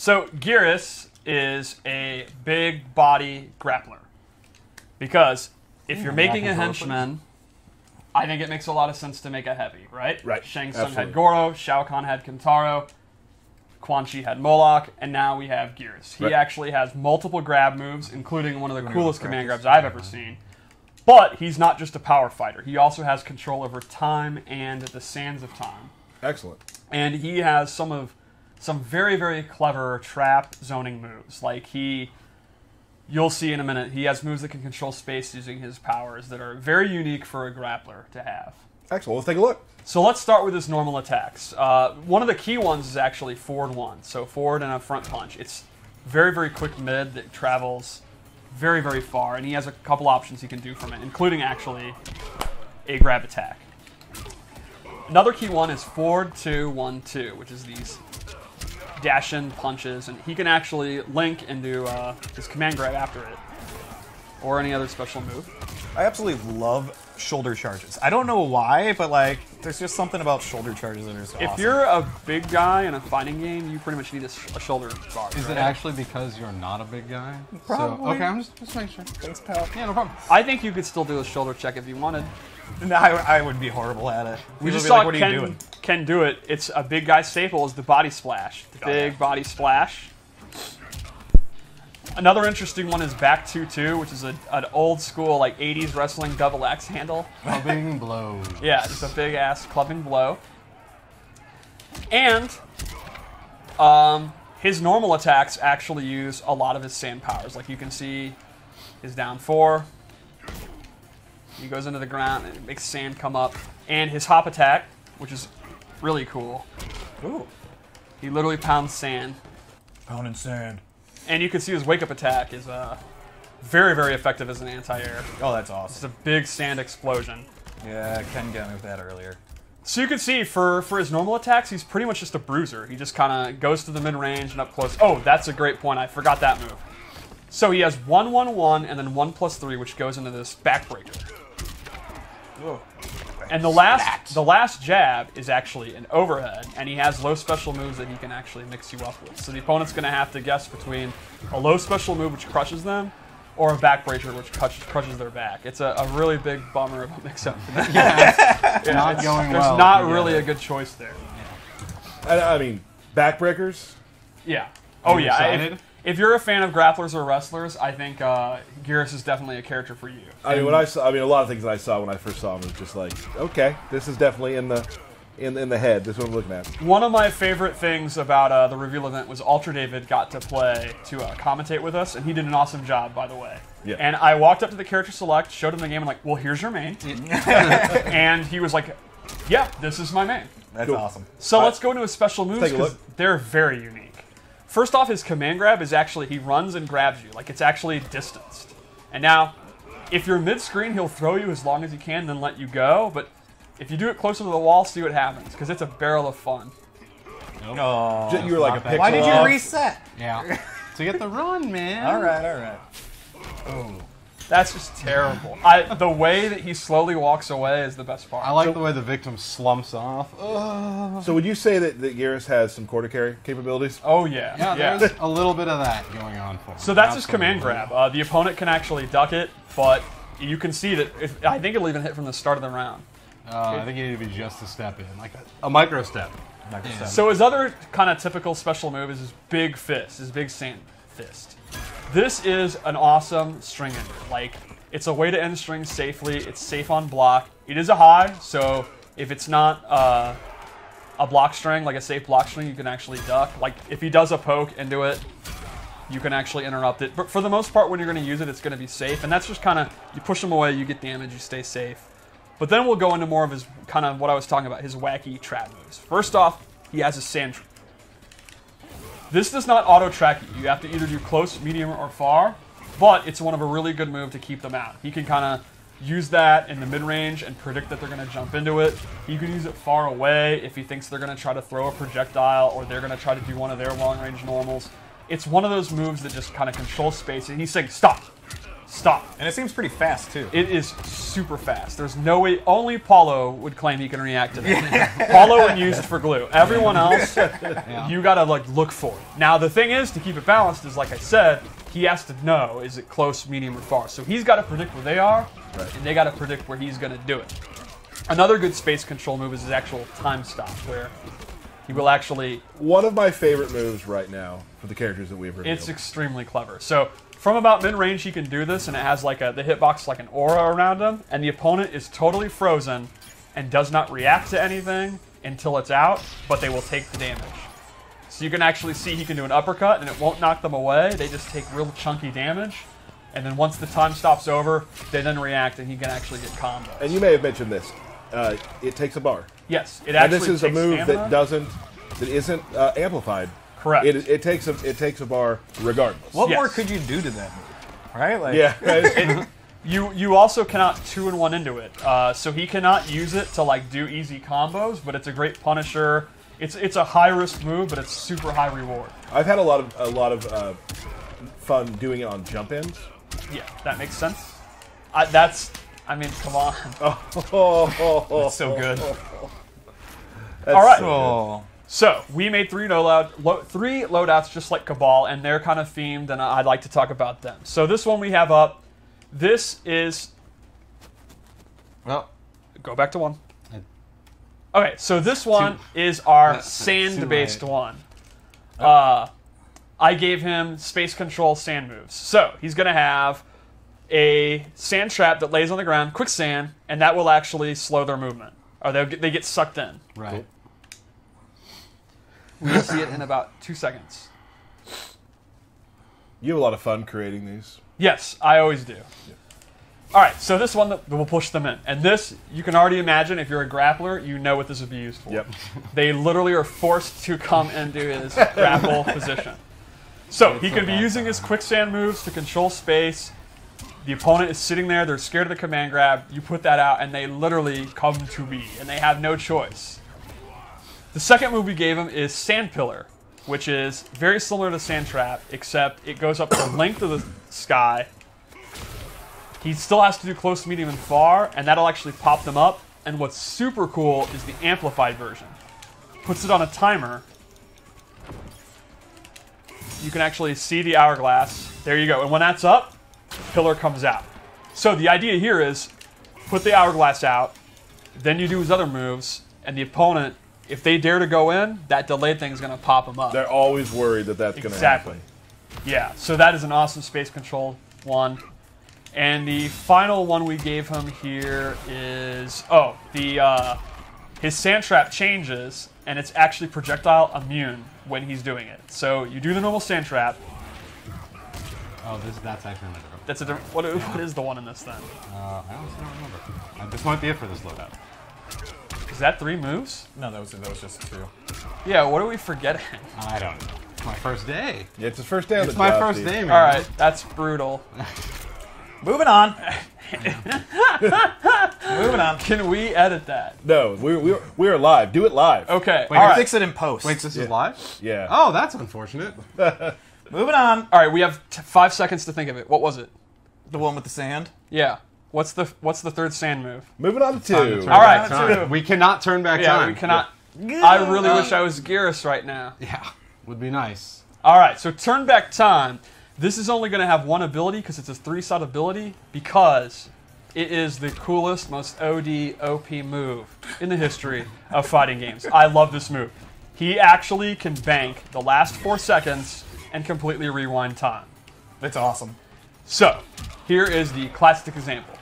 So Geras is a big body grappler. Because if you're making a henchman, I think it makes a lot of sense to make a heavy, right? Right. Shang Tsung had Goro, Shao Kahn had Kentaro, Quan Chi had Moloch, and now we have Geras. He actually has multiple grab moves, including one of the coolest command grabs I've ever seen. But he's not just a power fighter. He also has control over time and the sands of time. Excellent. And he has some very, very clever trap zoning moves. Like you'll see in a minute, he has moves that can control space using his powers that are very unique for a grappler to have. Excellent. Let's take a look. So let's start with his normal attacks. One of the key ones is actually forward one. So forward and a front punch. It's very, very quick mid that travels very, very far. And he has a couple options he can do from it, including actually a grab attack. Another key one is forward 2, 1, 2, which is these dash-in punches. And he can actually link into his command grab after it. Or any other special move. I absolutely love shoulder charges. I don't know why, but like, there's just something about shoulder charges that are so awesome. If you're a big guy in a fighting game, you pretty much need a shoulder guard. Is it actually because you're not a big guy? Probably. So, okay, I'm just making sure. Thanks, pal. Yeah, no problem. I think you could still do a shoulder check if you wanted. No, I would be horrible at it. We just People saw would be like, what are you doing? Ken do it. It's a big guy staple is the body splash. The big body splash. Another interesting one is back 2-2, which is an old school like 80s wrestling double axe handle. Clubbing blows. Yeah, just a big ass clubbing blow. And his normal attacks actually use a lot of his sand powers. Like you can see his down 4. He goes into the ground and it makes sand come up. And his hop attack, which is really cool. Ooh. He literally pounds sand. Pounding sand. And you can see his wake-up attack is very, very effective as an anti-air. Oh, that's It's awesome. a big sand explosion. Yeah, Ken got me with that earlier. So you can see for his normal attacks, he's pretty much just a bruiser. He just kind of goes to the mid-range and up close. Oh, that's a great point. I forgot that move. So he has 1-1-1 and then 1+3, which goes into this backbreaker. Whoa. And the last jab is actually an overhead, and he has low special moves that he can actually mix you up with. So the opponent's going to have to guess between a low special move which crushes them, or a backbreaker which crushes their back. It's a really big bummer of a mix-up for them. It's not going well. There's not really a good choice there. I mean, backbreakers. Yeah. Oh yeah. Excited? If you're a fan of grapplers or wrestlers, I think Geras is definitely a character for you. I mean, a lot of things that I saw when I first saw him was just like, okay, this is definitely in the head. This is what I'm looking at. One of my favorite things about the reveal event was Ultra David got to play to commentate with us, and he did an awesome job, by the way. Yeah. And I walked up to the character select, showed him the game, and like, well, here's your main. And he was like, yeah, this is my main. That's Cool. awesome. So let's go into his special moves take a because look. they're very unique. First off, his command grab is actually, he runs and grabs you. Like, it's actually distanced. And now, if you're mid-screen, he'll throw you as long as he can, then let you go. But if you do it closer to the wall, see what happens, because it's a barrel of fun. Nope. Oh. You were like a not bad. pixel Why did you off. reset? Yeah. To get the run, man. All right. Oh. That's just terrible. The way that he slowly walks away is the best part. I like the way the victim slumps off. Ugh. So would you say that Geras has some quarter carry capabilities? Oh, yeah. Yeah, there's a little bit of that going on for him. So that's his Absolutely. command grab. The opponent can actually duck it, but you can see that I think it'll even hit from the start of the round. I think you need to be just a step in, like a micro step. Yeah. So his other kind of typical special move is his big fist, his big sand fist. This is an awesome string ender. Like, it's a way to end strings safely. It's safe on block. It is a high, so if it's not a block string, like a safe block string, you can actually duck. Like, if he does a poke into it, you can actually interrupt it. But for the most part, when you're going to use it, it's going to be safe. And that's just kind of, you push him away, you get damage, you stay safe. But then we'll go into more of his, kind of what I was talking about, his wacky trap moves. First off, he has a sand trap. This does not auto-track you. You have to either do close, medium, or far, but it's one of a really good move to keep them out. He can kind of use that in the mid-range and predict that they're going to jump into it. He can use it far away if he thinks they're going to try to throw a projectile or they're going to try to do one of their long-range normals. It's one of those moves that just kind of controls space, and he's saying, stop. stop. And it seems pretty fast, too. It is super fast. There's no way. Only Paulo would claim he can react to that. Paulo would use it for glue. Everyone else, you gotta like look for it. Now the thing is, to keep it balanced, is like I said, he has to know, is it close, medium, or far. So he's got to predict where they are, and they got to predict where he's gonna do it. Another good space control move is his actual time stop, where he will actually... One of my favorite moves right now for the characters that we've revealed. It's extremely clever. So from about mid-range, he can do this, and it has like the hitbox like an aura around him, and the opponent is totally frozen and does not react to anything until it's out, but they will take the damage. So you can actually see he can do an uppercut, and it won't knock them away. They just take real chunky damage, and then once the time stops over, they then react, and he can actually get combos. And you may have mentioned this. It takes a bar. Yes, it And actually this is a takes move stamina. that isn't amplified. Correct. It takes a bar regardless. What Yes. more could you do to that move? Right? Like, Yeah. You also cannot 2-in-1 into it, so he cannot use it to like do easy combos. But it's a great punisher. It's a high risk move, but it's super high reward. I've had a lot of fun doing it on jump ins. Yeah, that makes sense. I mean, come on. That's so good. All right. Oh. So we made three loadouts just like Cabal, and they're kind of themed, and I'd like to talk about them. So this one we have up. This is. Well, Go back to one. Okay, so this one is our sand-based one. I gave him space control sand moves. So he's going to have a sand trap that lays on the ground, quicksand, and that will actually slow their movement. Or they get sucked in. right. We see it in about 2 seconds. You have a lot of fun creating these. Yes, I always do. All right, so this one that will push them in. And this, you can already imagine, if you're a grappler, you know what this would be used for. Yep. They literally are forced to come into his grapple position. So he could be using his quicksand moves to control space. The opponent is sitting there, they're scared of the command grab. You put that out, and they literally come to me, and they have no choice. The second move we gave him is Sand Pillar, which is very similar to Sand Trap, except it goes up the length of the sky. He still has to do close, medium, and far, and that'll actually pop them up. And what's super cool is the amplified version. Puts it on a timer. You can actually see the hourglass. There you go. And when that's up, pillar comes out. So the idea here is put the hourglass out, then you do his other moves, and the opponent, if they dare to go in, that delayed thing is going to pop them up. They're always worried that that's going to happen. Yeah, so that is an awesome space control one. And the final one we gave him here is, his sand trap changes, and it's actually projectile immune when he's doing it. So you do the normal sand trap. Oh, that's actually another. That's a different, what is the one in this then? I honestly don't remember. This might be it for this loadout. Is that 3 moves? No, that was just 2. Yeah, what are we forgetting? I don't know. It's my first day. Yeah, it's his first day on It's the my job, first Steve. day, man. All right, that's brutal. Moving on. Moving on. Can we edit that? No, we are live. Do it live. Okay, Wait, all right. Fix it in post. Wait, this is live? Yeah. Oh, that's unfortunate. Moving on. All right, we have 5 seconds to think of it. What was it? The one with the sand. Yeah. What's the third sand move? Moving on to Time to 2. turn All right, back time. two. We cannot turn back Yeah, time. we cannot. I really wish I was Geras right now. Yeah, would be nice. All right, so turn back time. This is only going to have one ability because it's a 3-shot ability because it is the coolest, most OD OP move in the history of fighting games. I love this move. He actually can bank the last 4 seconds and completely rewind time. It's awesome. So, here is the classic example.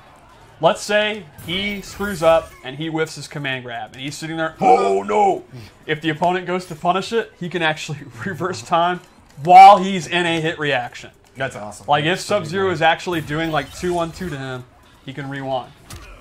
Let's say he screws up and he whiffs his command grab and he's sitting there, oh no! If the opponent goes to punish it, he can actually reverse time while he's in a hit reaction. That's awesome. Like if Sub-Zero is actually doing like 2-1-2 to him, he can rewind.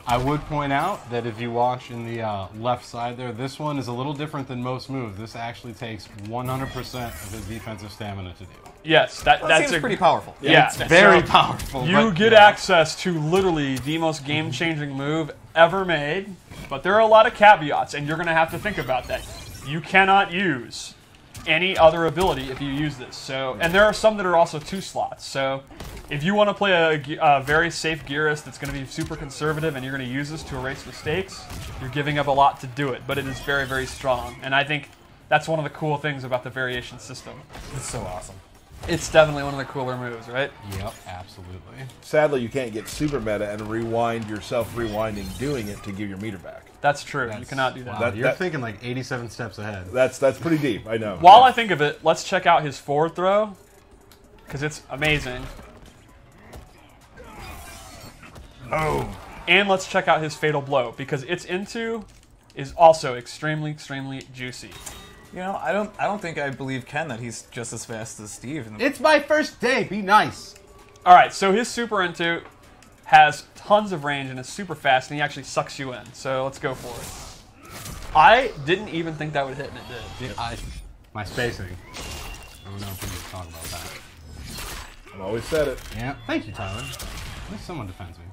I would point out that if you watch in the left side there, this one is a little different than most moves. This actually takes 100% of his defensive stamina to do. Yes, That that's seems pretty powerful. Yeah, It's very so powerful. You but, get access to literally the most game-changing move ever made, but there are a lot of caveats, and you're going to have to think about that. You cannot use any other ability if you use this. So, and there are some that are also 2 slots. So, if you want to play a very safe Geras that's going to be super conservative and you're going to use this to erase mistakes, you're giving up a lot to do it. But it is very, very strong. And I think that's one of the cool things about the variation system. It's so awesome. It's definitely one of the cooler moves, right? Yep, absolutely. Sadly, you can't get super meta and rewind yourself rewinding doing it to give your meter back. That's true. You cannot do that. Wow, you're thinking like 87 steps ahead. That's pretty deep, I know. While I think of it, let's check out his forward throw, because it's amazing. Oh. And let's check out his fatal blow, because its into is also extremely, extremely juicy. You know, I don't think I believe Ken that he's just as fast as Steve. It's my first day. Be nice. All right, so his super into has tons of range and is super fast, and he actually sucks you in. So let's go for it. I didn't even think that would hit, and it did. My spacing. I don't know if we need to talk about that. I've always said it. Yeah. Thank you, Tyler. At least someone defends me.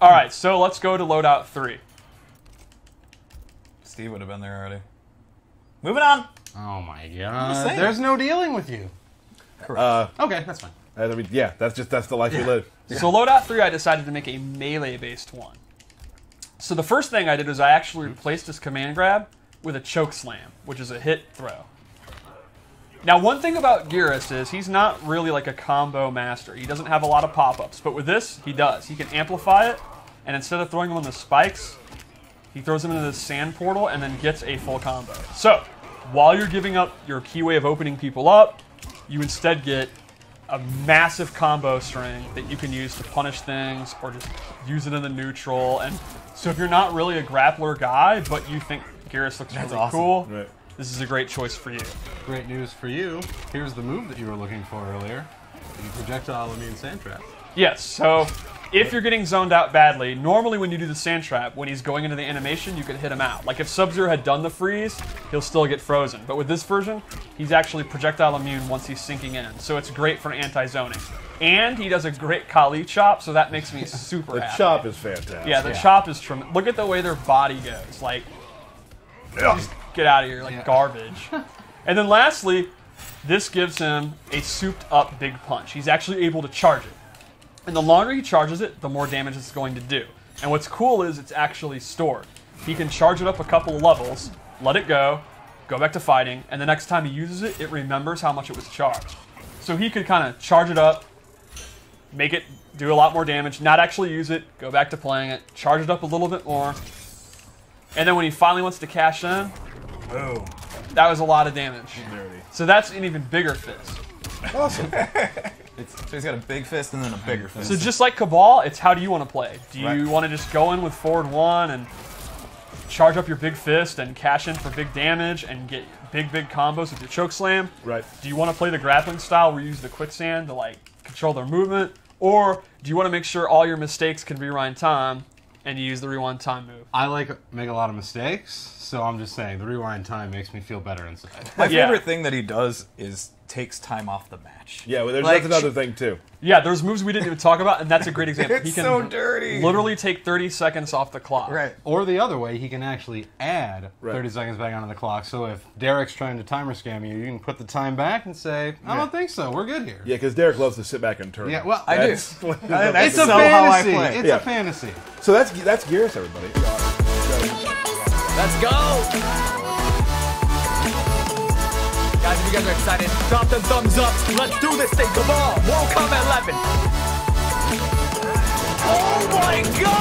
All right, so let's go to Loadout 3. Steve would have been there already. Moving on. Oh my just god. saying. There's no dealing with you. Correct. Okay, that's fine. I mean, yeah, that's the life you live. So Loadout 3, I decided to make a melee-based one. So the first thing I did was I actually replaced this command grab with a choke slam, which is a hit throw. Now, one thing about Geras is he's not really like a combo master. He doesn't have a lot of pop-ups, but with this, he does. He can amplify it, and instead of throwing them on the spikes, he throws them into the sand portal and then gets a full combo. So, while you're giving up your key way of opening people up, you instead get a massive combo string that you can use to punish things or just use it in the neutral. And so if you're not really a grappler guy, but you think Geras looks really awesome. cool, Right. this is a great choice for you. Great news for you. Here's the move that you were looking for earlier. The projectile immune sand trap. Yes, so if you're getting zoned out badly, normally when you do the sand trap, when he's going into the animation, you can hit him out. Like if Sub-Zero had done the freeze, he'll still get frozen. But with this version, he's actually projectile immune once he's sinking in. So it's great for anti-zoning. And he does a great Kali chop, so that makes me super The happy. chop is fantastic. Yeah, the chop is tremendous. Look at the way their body goes. Like, just get out of here, like garbage. And then lastly, this gives him a souped up big punch. He's actually able to charge it. And the longer he charges it, the more damage it's going to do. And what's cool is it's actually stored. He can charge it up a couple of levels, let it go back to fighting, and the next time he uses it, it remembers how much it was charged. So he could kind of charge it up, make it do a lot more damage, not actually use it, go back to playing it, charge it up a little bit more, and then when he finally wants to cash in, Boom. that was a lot of damage. Dirty. So that's an even bigger fist. Awesome. So he's got a big fist and then a bigger fist. So just like Cabal, it's how do you want to play? Do you Right. want to just go in with forward one and charge up your big fist and cash in for big damage and get big combos with your choke slam? Right. Do you want to play the grappling style where you use the quicksand to like control their movement? Or do you want to make sure all your mistakes can rewind time and you use the rewind time move? I make a lot of mistakes, so I'm just saying the rewind time makes me feel better inside. My Yeah. favorite thing that he does is takes time off the match. Yeah, well, Like, that's another thing too. Yeah, there's moves we didn't even talk about, and that's a great example. It's He can so dirty. literally take 30 seconds off the clock. Right. Or the other way, he can actually add Right. 30 seconds back onto the clock. So if Derek's trying to timer scam you, you can put the time back and say, I don't think so. We're good here. Yeah, because Derek loves to sit back and turn. Yeah, well, I do. That's- That's it's a so how I fantasy. play. It's Yeah. a fantasy. So that's Geras, everybody. Let's go! Guys, if you guys are excited, drop them thumbs up. Let's do this thing. Come on. Mortal Kombat 11. Oh my god!